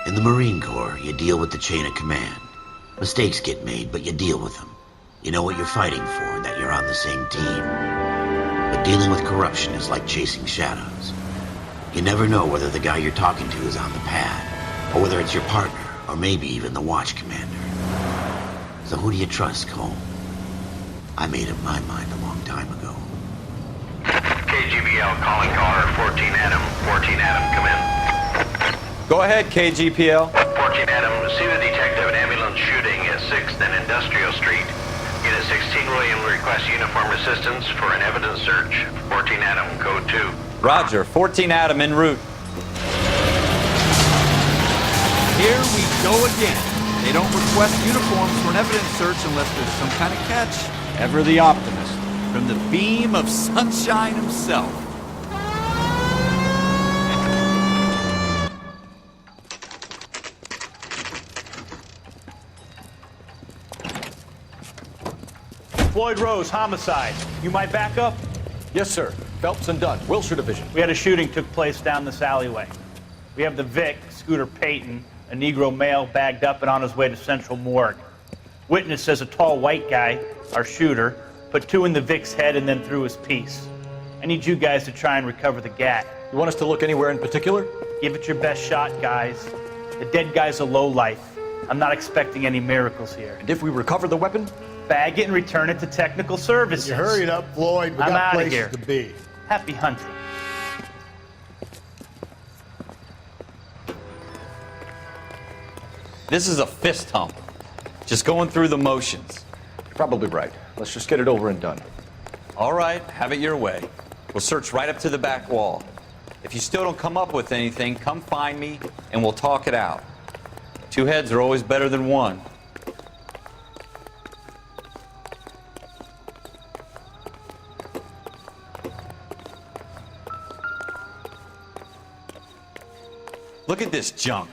In the Marine Corps, you deal with the chain of command. Mistakes get made, but you deal with them. You know what you're fighting for and that you're on the same team. But dealing with corruption is like chasing shadows. You never know whether the guy you're talking to is on the pad, or whether it's your partner, or maybe even the watch commander. So who do you trust, Cole? I made up my mind a long time ago. KGBL calling caller 14 Adam. 14 Adam, come in. Go ahead, KGPL. 14 Adam, see the detective an ambulance shooting at 6th and Industrial Street. Unit 16 William requests uniform assistance for an evidence search. 14 Adam, code 2. Roger, 14 Adam en route. Here we go again. They don't request uniforms for an evidence search unless there's some kind of catch. Ever the optimist, from the beam of sunshine himself. Floyd Rose, homicide. You might back up? Yes, sir. Phelps and Dunn, Wilshire Division. We had a shooting took place down this alleyway. We have the Vic, Scooter Payton, a Negro male bagged up and on his way to Central Morgue. Witness says a tall white guy, our shooter, put 2 in the Vic's head and then threw his piece. I need you guys to try and recover the gat. You want us to look anywhere in particular? Give it your best shot, guys. The dead guy's a lowlife. I'm not expecting any miracles here. And if we recover the weapon? Bag it and return it to technical services. You hurry it up, Floyd. We I'm got outta places here. to be. Happy hunting. This is a fist hump. Just going through the motions. You're probably right. Let's just get it over and done. All right, have it your way. We'll search right up to the back wall. If you still don't come up with anything, come find me and we'll talk it out. 2 heads are always better than 1. Look at this junk.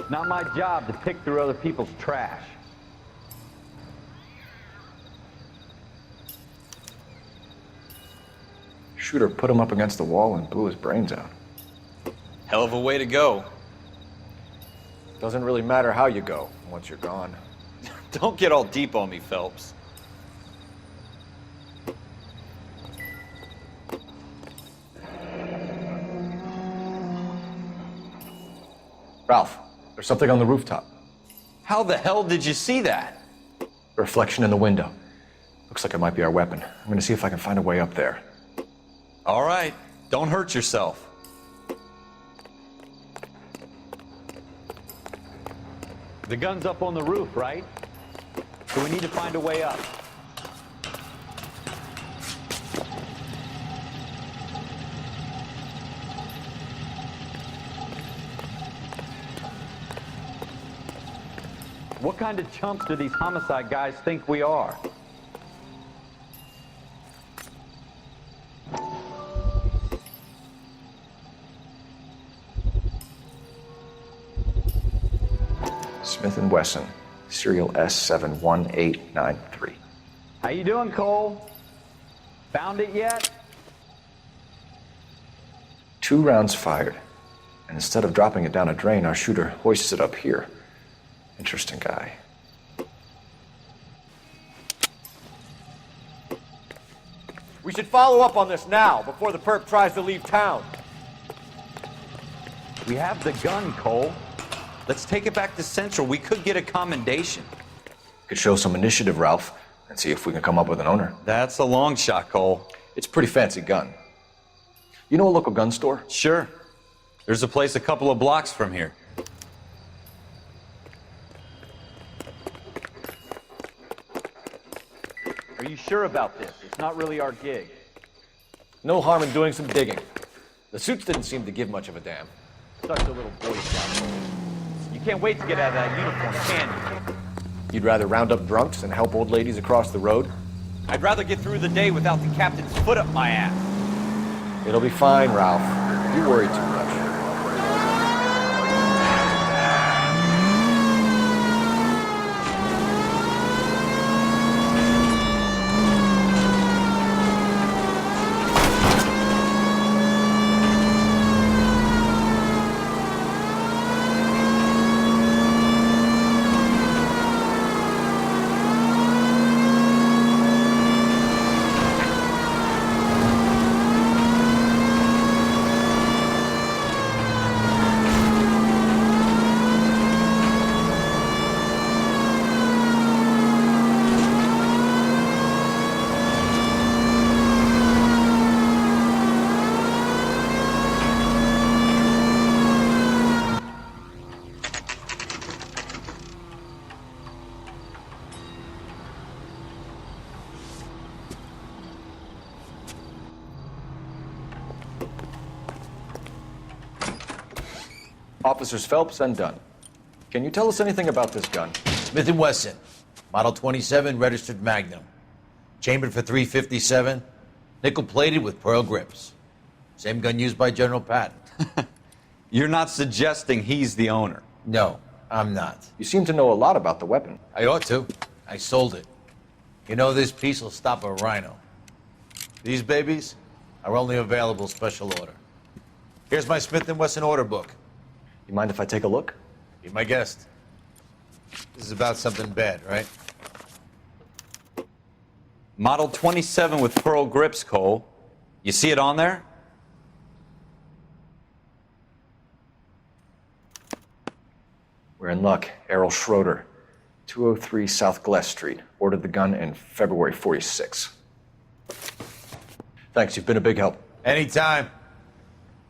Not my job to pick through other people's trash. Schroeder put him up against the wall and blew his brains out. Hell of a way to go. Doesn't really matter how you go once you're gone. Don't get all deep on me, Phelps. Ralph, there's something on the rooftop. How the hell did you see that? A reflection in the window. Looks like it might be our weapon. I'm gonna see if I can find a way up there. All right, don't hurt yourself. The gun's up on the roof, right? So we need to find a way up. What kind of chumps do these homicide guys think we are? Smith & Wesson, serial S71893. How you doing, Cole? Found it yet? 2 rounds fired. And instead of dropping it down a drain, our shooter hoists it up here. Interesting guy. We should follow up on this now, before the perp tries to leave town. We have the gun, Cole. Let's take it back to Central. We could get a commendation. Could show some initiative, Ralph, and see if we can come up with an owner. That's a long shot, Cole. It's a pretty fancy gun. You know a local gun store? Sure. There's a place a couple of blocks from here. Are you sure about this? It's not really our gig. No harm in doing some digging. The suits didn't seem to give much of a damn. Such a little Boy Scout, Cole. You can't wait to get out of that uniform, can you? You'd rather round up drunks than help old ladies across the road? I'd rather get through the day without the captain's foot up my ass. It'll be fine, Ralph. You worry too much. Officers Phelps and Dunn. Can you tell us anything about this gun? Smith & Wesson, Model 27, registered Magnum. Chambered for .357, nickel-plated with pearl grips. Same gun used by General Patton. You're not suggesting he's the owner? No, I'm not. You seem to know a lot about the weapon. I ought to. I sold it. You know, this piece will stop a rhino. These babies are only available special order. Here's my Smith & Wesson order book. You mind if I take a look? Be my guest. This is about something bad, right? Model 27 with pearl grips, Cole. You see it on there? We're in luck. Errol Schroeder, 203 South Glass Street. Ordered the gun in February '46. Thanks, you've been a big help. Anytime.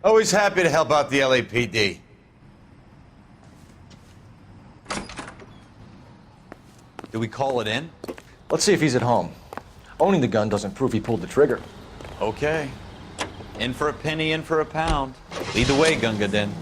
Always happy to help out the LAPD. Do we call it in? Let's see if he's at home. Owning the gun doesn't prove he pulled the trigger. Okay. In for a penny, in for a pound. Lead the way, Gunga Din.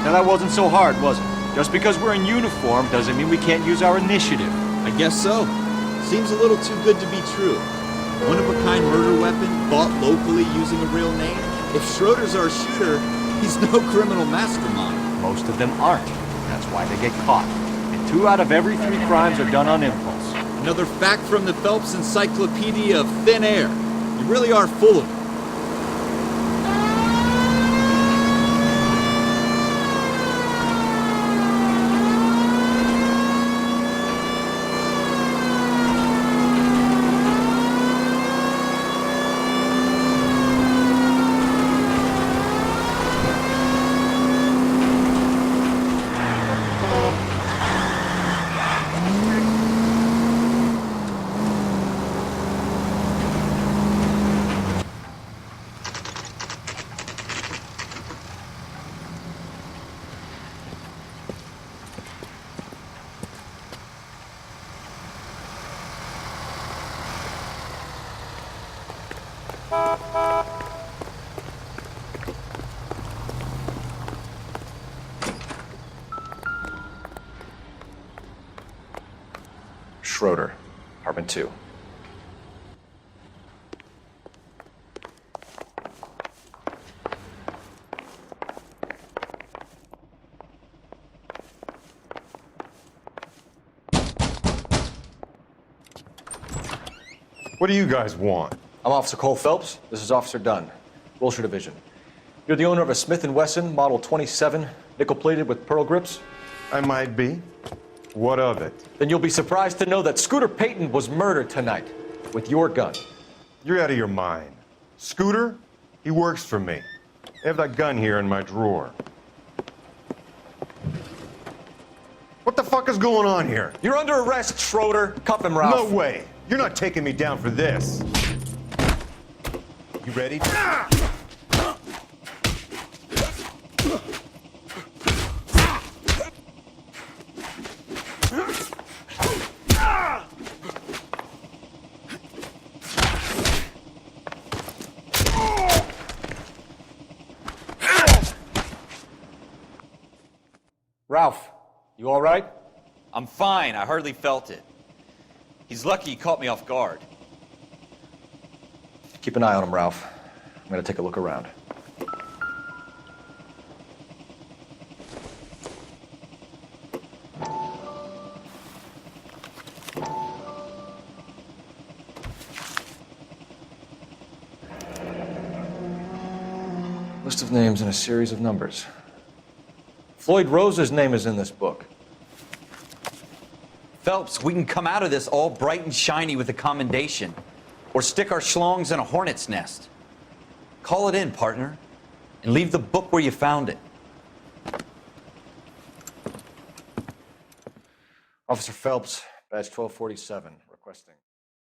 Now that wasn't so hard, was it? Just because we're in uniform doesn't mean we can't use our initiative. I guess so. Seems a little too good to be true. One-of-a-kind murder weapon bought locally using a real name. If Schroeder's our shooter, he's no criminal mastermind. Most of them aren't. That's why they get caught. And 2 out of every 3 crimes are done on impulse. Another fact from the Phelps Encyclopedia of Thin Air. You really are full of it. Schroeder, apartment 2. What do you guys want? I'm Officer Cole Phelps. This is Officer Dunn, Wilshire Division. You're the owner of a Smith & Wesson Model 27, nickel-plated with pearl grips? I might be. What of it? Then you'll be surprised to know that Scooter Payton was murdered tonight with your gun. You're out of your mind. Scooter? He works for me. I have that gun here in my drawer. What the fuck is going on here? You're under arrest, Schroeder. Cuff him, Ralph. No way. You're not taking me down for this. You ready? Ralph, you all right? I'm fine. I hardly felt it. He's lucky he caught me off guard. Keep an eye on him, Ralph. I'm gonna take a look around. List of names and a series of numbers. Floyd Rose's name is in this book. Phelps, we can come out of this all bright and shiny with a commendation, or stick our schlongs in a hornet's nest. Call it in, partner, and leave the book where you found it. Officer Phelps, badge 1247.